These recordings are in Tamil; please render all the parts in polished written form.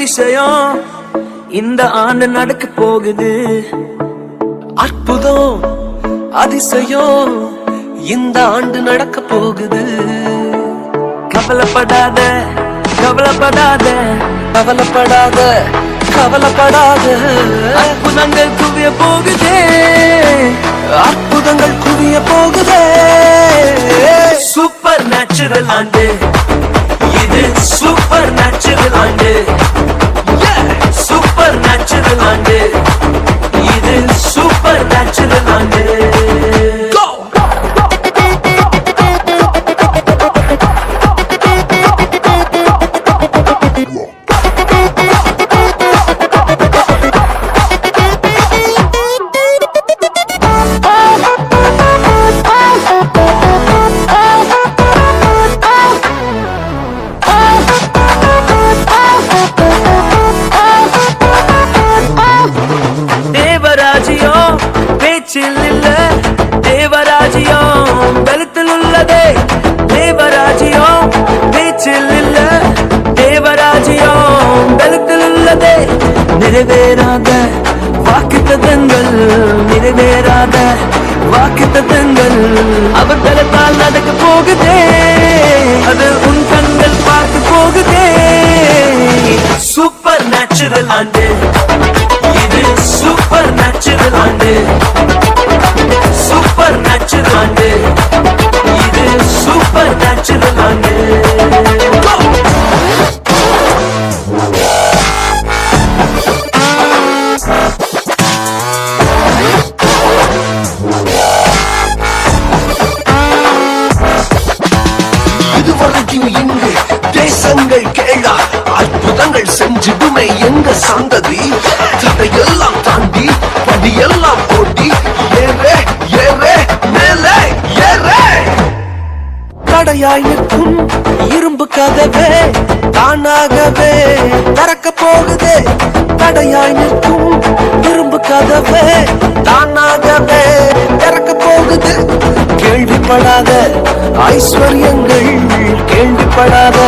அதிசயம் இந்த ஆண்டு நடக்க போகுது. அற்புதம் அதிசயம் இந்த ஆண்டு நடக்க போகுது. கவலைப்படாத கவலைப்படாத கவலைப்படாத கவலைப்படாத. அற்புதங்கள் குவிய போகுதே, அற்புதங்கள் குவிய போகுதே. சூப்பர் நேச்சுரல் ஆண்டு இது, சூப்பர் நேச்சுரல் ஆண்டு, சூப்பர் நேச்சுரல் ஆண்டு இது, சூப்பர் நேச்சுரல் ஆண்டு. தேவராஜ்யம் பேச்சில் இல்ல, தேவராஜ்யம் பலத்தில் உள்ளதே. தேவராஜ்யம் பேச்சில் இல்ல, தேவராஜ்யம் பலத்தில் உள்ளதே. நிறைவேறாத வாக்குத்தத்தங்கள், நிறைவேறாத வாக்குத்தத்தங்கள் அவர் பலத்தால் நடக்க போகுதே. அது உன் கண்கள் பார்க்க போகுதே. சூப்பர் நேச்சுரல் ஆண்டு இது, சூப்பர் நேச்சுரல் ஆண்டு, சூப்பர் நேச்சுரல் ஆண்டு இது, சூப்பர் நேச்சுரல் ஆண்டு. இதுவரைக்கும் இங்கு தேசங்கள் கேளா, அற்புதங்கள் செஞ்சிடுமே எங்க சந்ததி. தடையெல்லாம் தாண்டி படியெல்லாம் ஓட்டி ஏறே ஏறே மேலே ஏறே. தடையாய் நிற்கும் இரும்பு கதவே தானாகவே திறக்க போகுதே. தடையாய் நிற்கும் இரும்பு கதவே தானாகவே திறக்க போகுது. கேள்விப்படாத ஐஸ்வர்யங்கள், கேள்விப்படாத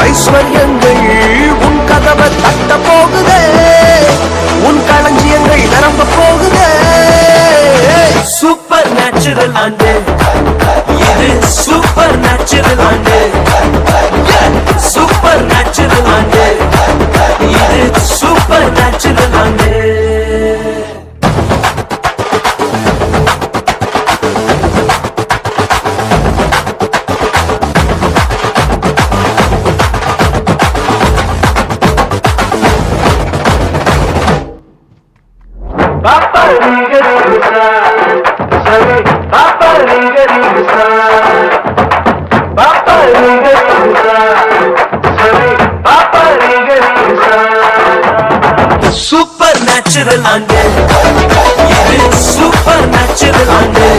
ஐஸ்வர்யங்கள் உன் கதவை தட்ட போகுதே. உன் களஞ்சியங்கள் நிரம்ப போகுதே. சூப்பர் நேச்சுரல் ஆண்டு இது, சூப்பர் நேச்சுரல் ஆண்டு, சூப்பர் நேச்சுரல் ஆண்டு இது, சூப்பர் நேச்சுரல் ஆண்டு. Papa Liga Risa, Sari Papa Liga Risa, Papa Liga Risa, Sari Papa Liga Risa. Super natural ande, இது super natural ande,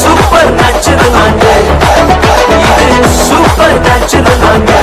super natural ande, இது super natural ande.